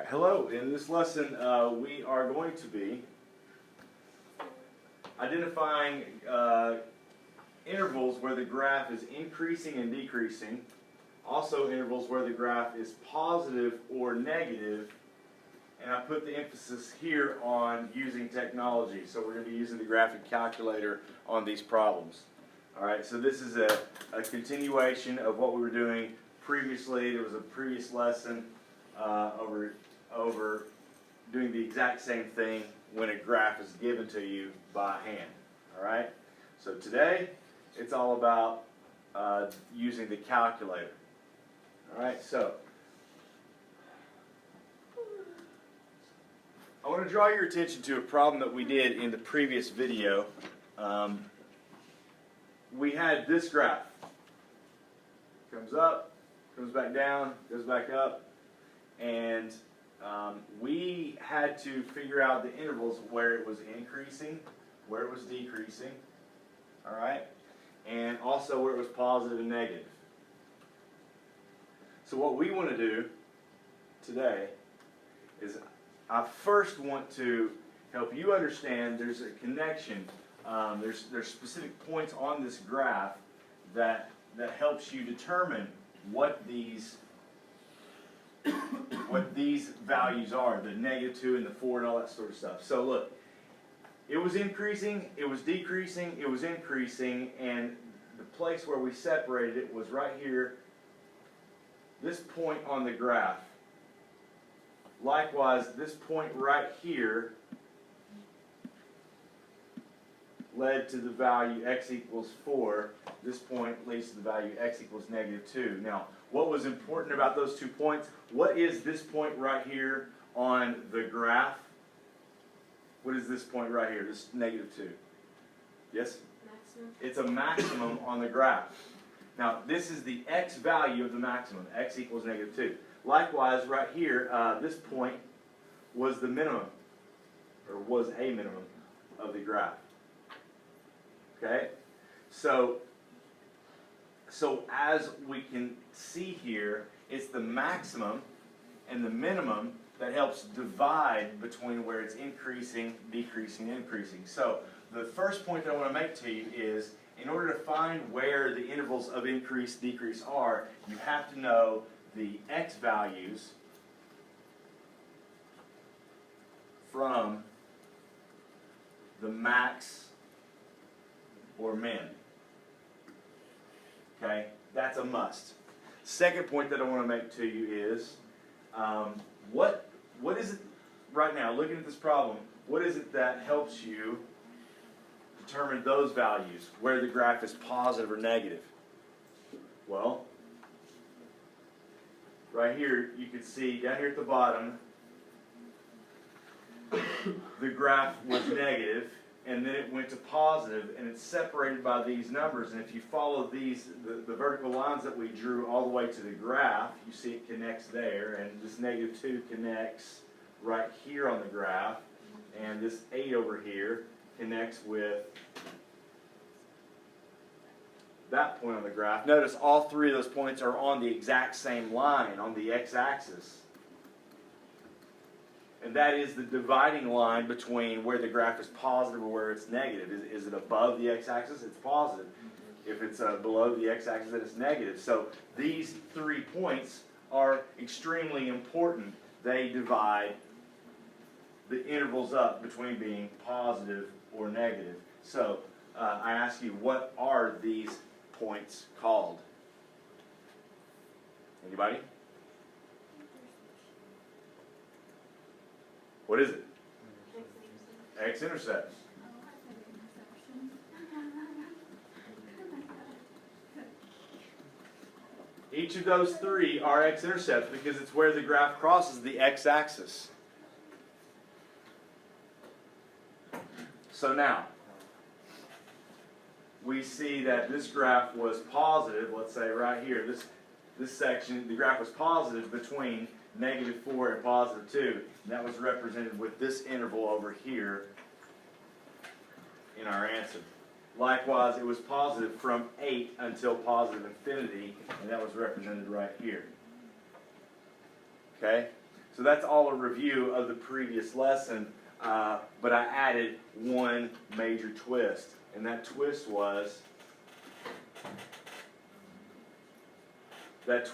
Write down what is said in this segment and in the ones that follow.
Alright, hello. In this lesson we are going to be identifying intervals where the graph is increasing and decreasing, also intervals where the graph is positive or negative, and I put the emphasis here on using technology. So we're going to be using the graphic calculator on these problems. Alright, so this is a continuation of what we were doing previously. There was a previous lesson over doing the exact same thing when a graph is given to you by hand. Alright, so today it's all about using the calculator. Alright, so I want to draw your attention to a problem that we did in the previous video. We had this graph. Comes up, comes back down, goes back up, and we had to figure out the intervals where it was increasing, where it was decreasing, alright, and also where it was positive and negative. So what we want to do today is I first want to help you understand there's a connection, there's specific points on this graph that helps you determine what these values are, the -2 and the 4 and all that sort of stuff. So look, it was increasing, it was decreasing, it was increasing, and the place where we separated it was right here, this point on the graph. Likewise, this point right here led to the value x equals 4. This point leads to the value x equals -2. Now, what was important about those 2 points? What is this point right here on the graph? What is this point right here, this -2? Yes? Maximum. It's a maximum on the graph. Now, this is the x value of the maximum, x equals -2. Likewise, right here, this point was the minimum, or was a minimum of the graph. Okay? So as we can see here, it's the maximum and the minimum that helps divide between where it's increasing, decreasing, increasing. So the first point that I want to make to you is, in order to find where the intervals of increase, decrease are, you have to know the x values from the max or min. Okay, that's a must. Second point that I want to make to you is, what is it right now, looking at this problem, what is it that helps you determine those values, where the graph is positive or negative? Well, right here you can see down here at the bottom the graph was negative, and then it went to positive, and it's separated by these numbers. And if you follow these, the vertical lines that we drew all the way to the graph, you see it connects there, and this -2 connects right here on the graph, and this 8 over here connects with that point on the graph. Notice all three of those points are on the exact same line, on the x-axis. And that is the dividing line between where the graph is positive or where it's negative. Is it above the x-axis? It's positive. If it's below the x-axis, then it's negative. So these 3 points are extremely important. They divide the intervals up between being positive or negative. So I ask you, what are these points called? Anybody? What is it? X-intercepts. Each of those 3 are x-intercepts because it's where the graph crosses the x-axis. So now, we see that this graph was positive, let's say right here, this section, the graph was positive between -4 and +2. And that was represented with this interval over here in our answer. Likewise, it was positive from 8 until positive infinity, and that was represented right here. Okay? So So that's all a review of the previous lesson, but I added one major twist, and that twist was that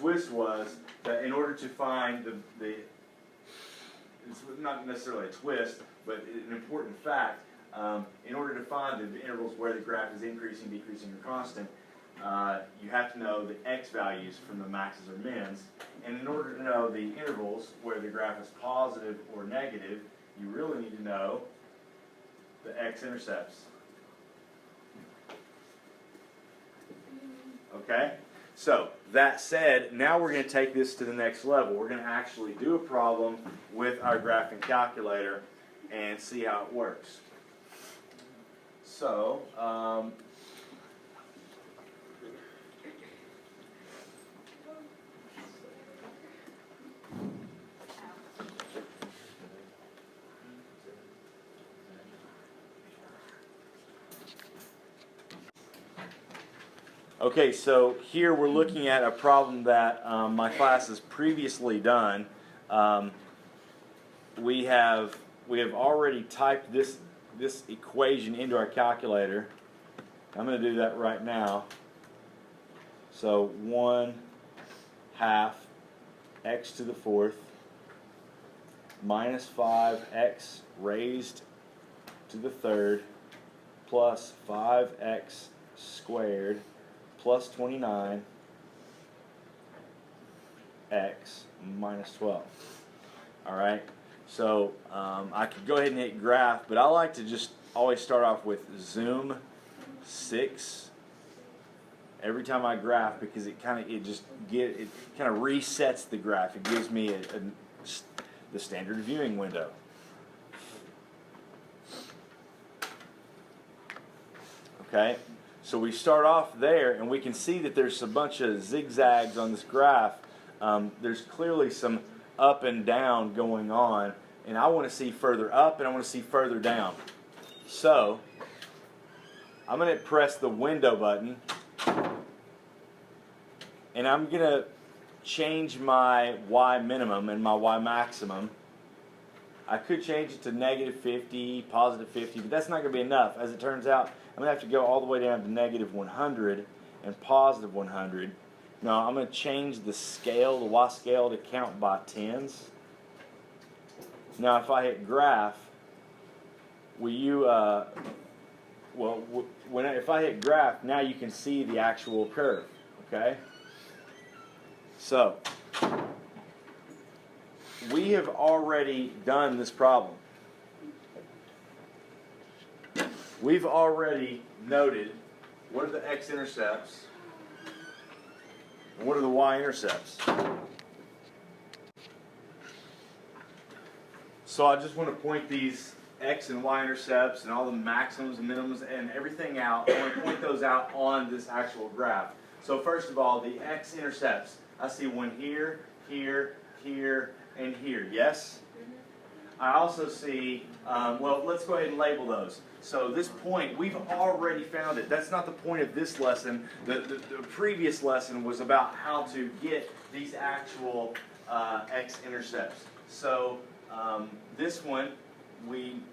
in order to find it's not necessarily a twist, but an important fact, in order to find the intervals where the graph is increasing, decreasing, or constant, you have to know the x values from the maxes or mins, and in order to know the intervals where the graph is positive or negative, you really need to know the x-intercepts. Okay? So, that said, now we're going to take this to the next level. We're going to actually do a problem with our graphing calculator and see how it works. So, okay, so here we're looking at a problem that my class has previously done. We have already typed this equation into our calculator. I'm going to do that right now. So 1/2 x to the 4th minus 5x raised to the 3rd plus 5x squared plus 29x minus 12. Alright, so I could go ahead and hit graph, but I like to just always start off with zoom 6 every time I graph, because it kind of resets the graph. It gives me the standard viewing window. Okay, so we start off there, and we can see that there's a bunch of zigzags on this graph. There's clearly some up and down going on, and I want to see further up and I want to see further down. So I'm going to press the window button, and I'm going to change my y minimum and my y maximum. I could change it to -50, +50, but that's not going to be enough. As it turns out, I'm going to have to go all the way down to -100 and +100. Now I'm going to change the scale, the y scale, to count by tens. Now if I hit graph, if I hit graph, now you can see the actual curve. Okay? So we have already done this problem. We've already noted what are the x-intercepts and what are the y-intercepts. So I just want to point these x and y-intercepts and all the maximums and minimums and everything out. I want to point those out on this actual graph. So first of all, the x-intercepts. I see one here, here, here, and here. Yes? I also see, well, let's go ahead and label those. So this point, we've already found it. That's not the point of this lesson. The previous lesson was about how to get these actual x-intercepts. So this one, we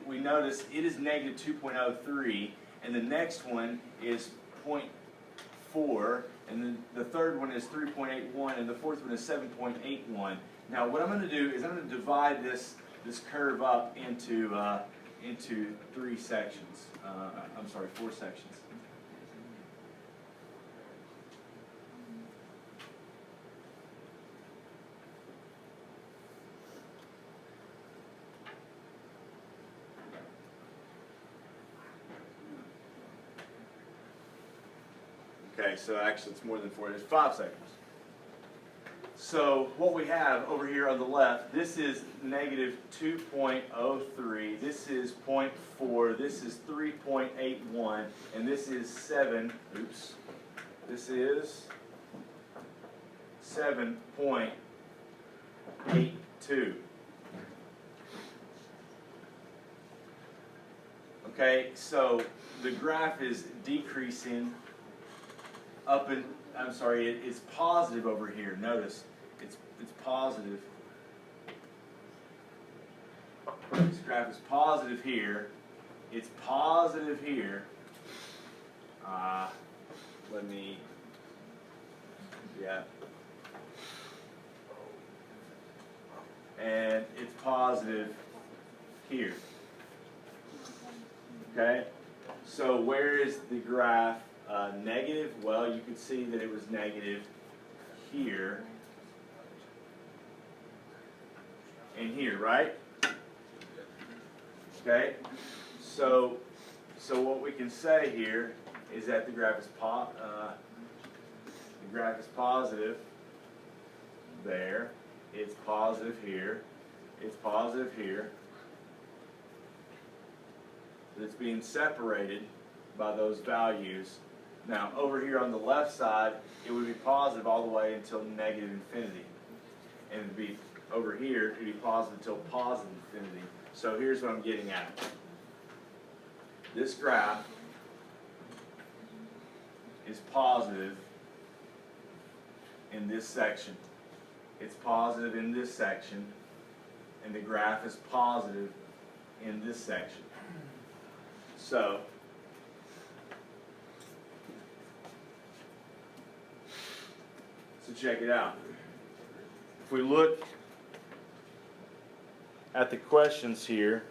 notice it is -2.03, and the next one is 0.4, and then the third one is 3.81, and the fourth one is 7.81. Now what I'm going to do is I'm going to divide this curve up into 4 sections. Okay, so actually it's more than 4, it's 5 sections. So what we have over here on the left, this is -2.03, this is 0.4, this is 3.81, and this is 7.82. Okay, so the graph is decreasing up and, it's positive over here. Notice, it's positive This graph is positive here. It's positive here. Yeah. And it's positive here. Okay? So where is the graph negative? Well, you can see that it was negative here and here, right? Okay? So what we can say here is that the graph is positive there. It's positive here. It's positive here. It's being separated by those values. Now, over here on the left side, it would be positive all the way until negative infinity. And it would be over here, it would be positive until positive infinity. So here's what I'm getting at. This graph is positive in this section. It's positive in this section. And the graph is positive in this section. So check it out. If we look at the questions here,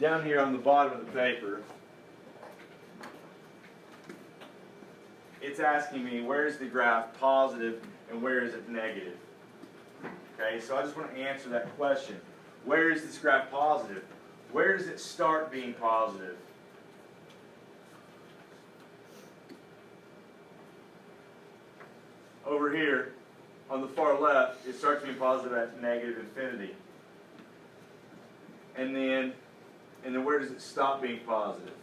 down here on the bottom of the paper, it's asking me where is the graph positive and where is it negative. Okay, so I just want to answer that question. Where is this graph positive? Where does it start being positive? Over here, on the far left, it starts being positive at negative infinity. And then where does it stop being positive?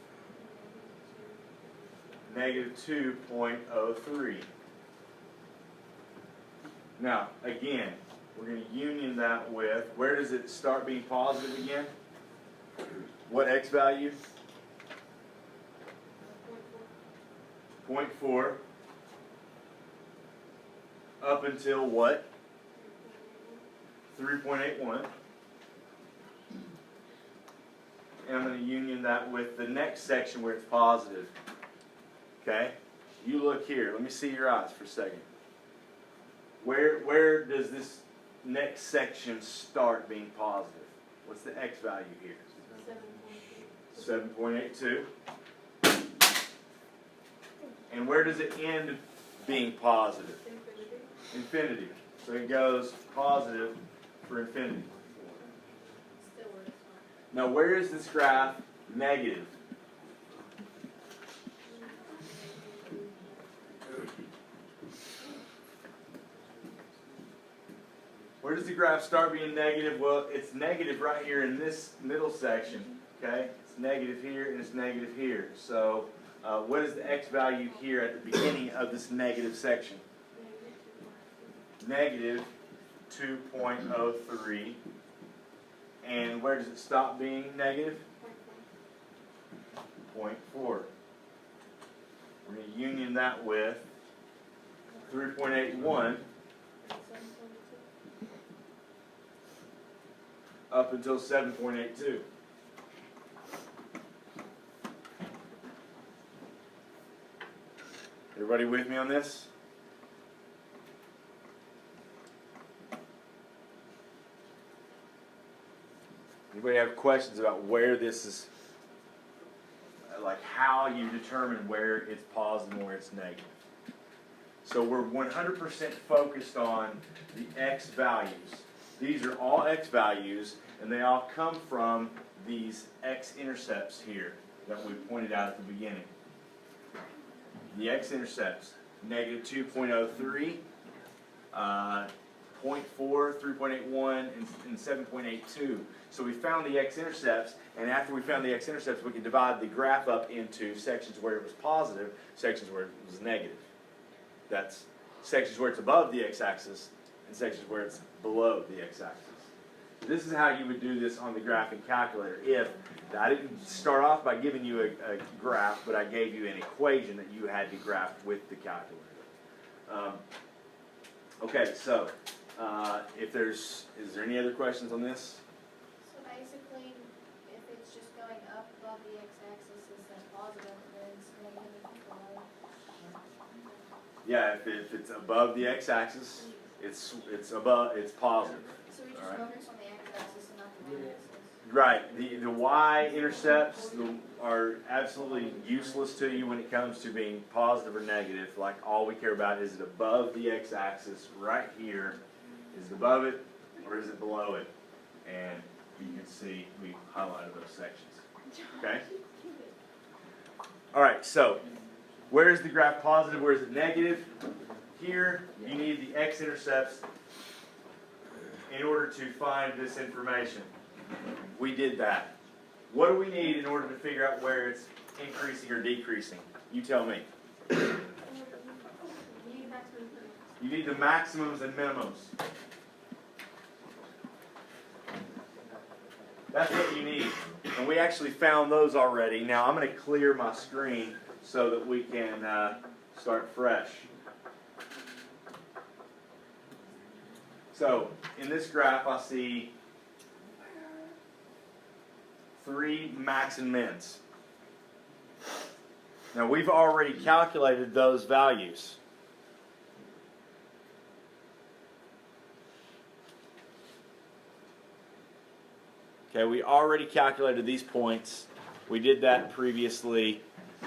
Negative 2.03. Now, again, we're going to union that with, where does it start being positive again? What x value? 0.4. Up until what? 3.81. And I'm going to union that with the next section where it's positive. Okay? You look here. Let me see your eyes for a second. Where does this next section start being positive? What's the x value here? 7.82. And where does it end being positive? Infinity. So it goes positive for infinity. Now where is this graph negative? Where does the graph start being negative? Well, it's negative right here in this middle section. Okay? It's negative here and it's negative here. So what is the x value here at the beginning of this negative section? Negative 2.03. And where does it stop being negative? 0.4. We're going to union that with 3.81 up until 7.82. Everybody with me on this? Anybody have questions about where this is, like how you determine where it's positive and where it's negative? So we're 100% focused on the x values. These are all x values, and they all come from these x-intercepts here that we pointed out at the beginning. The x-intercepts, negative 2.03, 0.4, 3.81, and 7.82. So we found the x-intercepts, and after we found the x-intercepts, we can divide the graph up into sections where it was positive, sections where it was negative. That's sections where it's above the x-axis, and sections where it's below the x-axis. This is how you would do this on the graphing calculator. If I didn't start off by giving you a graph, but I gave you an equation that you had to graph with the calculator. Okay, so is there any other questions on this? So basically, if it's just going up above the x-axis, is that positive, then it's negative below? Yeah, if it's above the x-axis, it's positive. So we just All right. focus on the x-axis and not the y-axis? Right. The y-intercepts are absolutely useless to you when it comes to being positive or negative. Like, all we care about is it above the x-axis right here. Is it above it or is it below it? And you can see we highlighted those sections. Okay? All right, so where is the graph positive? Where is it negative? Here, you need the x-intercepts in order to find this information. We did that. What do we need in order to figure out where it's increasing or decreasing? You tell me. You need the maximums and minimums. That's what you need. And we actually found those already. Now I'm going to clear my screen so that we can start fresh. So in this graph I see 3 max and mins. Now we've already calculated those values. Okay, we already calculated these points. We did that previously.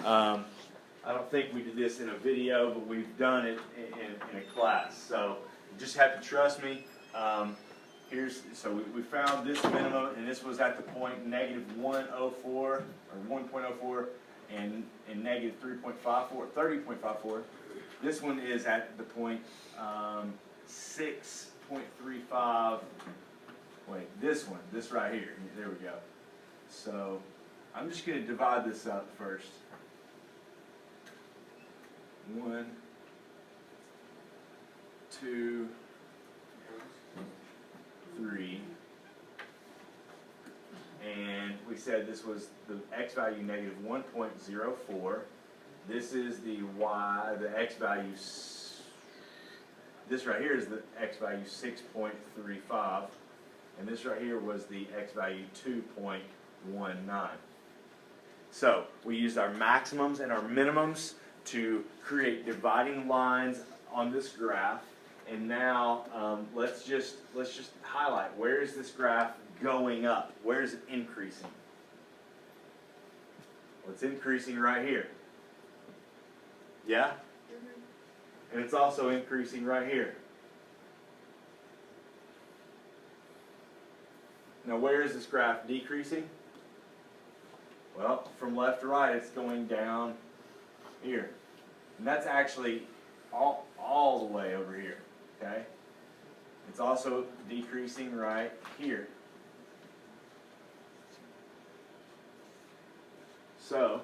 I don't think we did this in a video, but we've done it in a class. So you just have to trust me. So we found this minimum, and this was at the point negative 104 or 1.04 and negative 3.54, 30.54. This one is at the point 6.35. Wait, this right here. There we go. So I'm just going to divide this up first. 1, 2, 3. And we said this was the x value negative 1.04. This is the y, the x value. This right here is the x value 6.35. And this right here was the x value 2.19. So we used our maximums and our minimums to create dividing lines on this graph. And now let's just highlight, where is this graph going up? Where is it increasing? Well, it's increasing right here. Yeah? And it's also increasing right here. Now where is this graph decreasing? Well, from left to right it's going down here. And that's actually all the way over here. Okay? It's also decreasing right here. So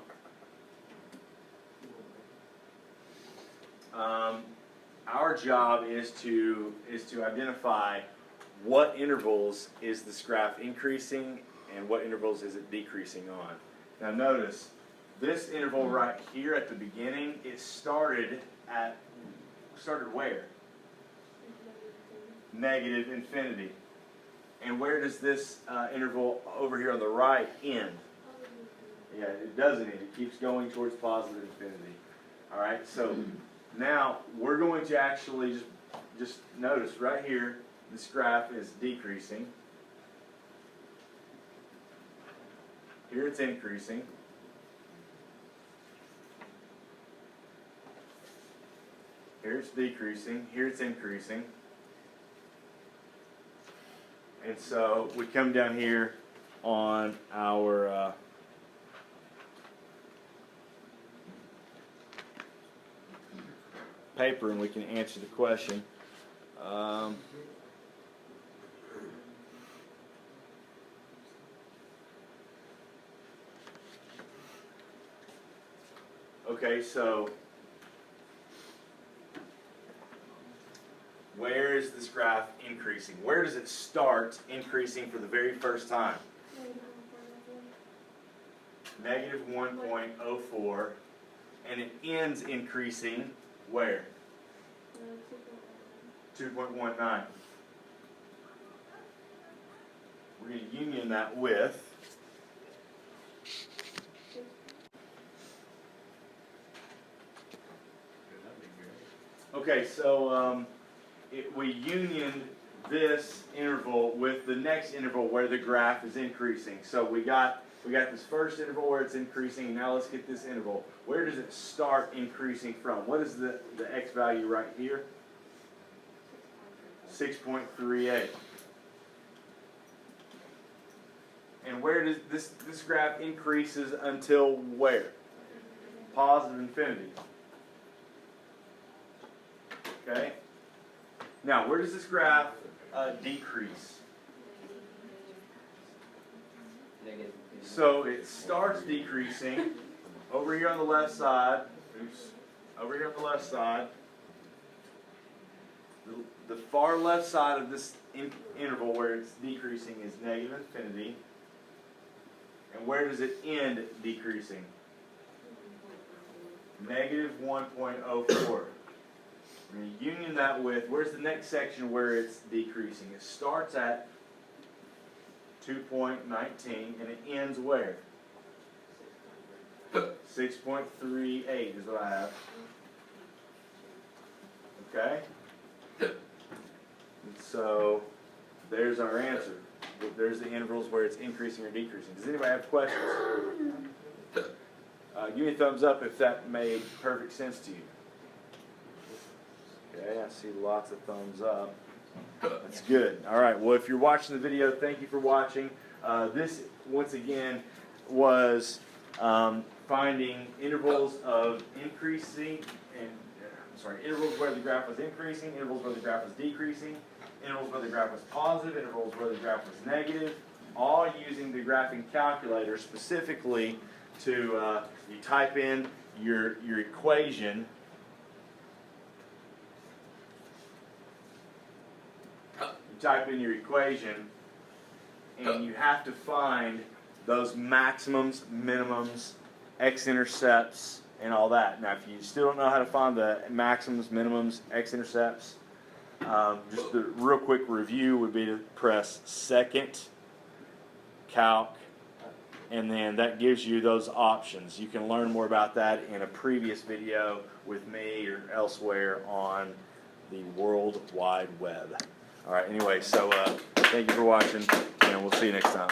our job is to identify what intervals is this graph increasing and what intervals is it decreasing on. Now notice, this interval right here at the beginning, it started where? Negative infinity. And where does this interval over here on the right end? Yeah, it doesn't end. It keeps going towards positive infinity. All right, so now we're going to actually just notice right here, this graph is decreasing. Here it's increasing. Here it's decreasing. Here it's increasing. And so we come down here on our paper and we can answer the question. Okay, so where is this graph increasing? Where does it start increasing for the very first time? Negative 1.04, and it ends increasing where? 2.19. We're going to union that with okay, so we unioned this interval with the next interval where the graph is increasing. So we got this first interval where it's increasing, and now let's get this interval. Where does it start increasing from? What is the x value right here? 6.38. And where does this graph increases until where? Positive infinity. Okay? Now, where does this graph decrease? So it starts decreasing over here on the left side. Oops. Over here on the left side. The far left side of this interval where it's decreasing is negative infinity. And where does it end decreasing? Negative 1.04. We're going to union that with, where's the next section where it's decreasing? It starts at 2.19 and it ends where? 6.38 is what I have. Okay? And so there's our answer. There's the intervals where it's increasing or decreasing. Does anybody have questions? Give me a thumbs up if that made perfect sense to you. Okay, I see lots of thumbs up. That's good. All right, well, if you're watching the video, thank you for watching. This, once again, was finding intervals of increasing, intervals where the graph was increasing, intervals where the graph was decreasing, intervals where the graph was positive, intervals where the graph was negative, all using the graphing calculator specifically to, you type in your equation. You type in your equation, and you have to find those maximums, minimums, x-intercepts, and all that. Now, if you still don't know how to find the maximums, minimums, x-intercepts, just a real quick review would be to press second, calc, and then that gives you those options. You can learn more about that in a previous video with me or elsewhere on the World Wide Web. All right, anyway, so thank you for watching, and we'll see you next time.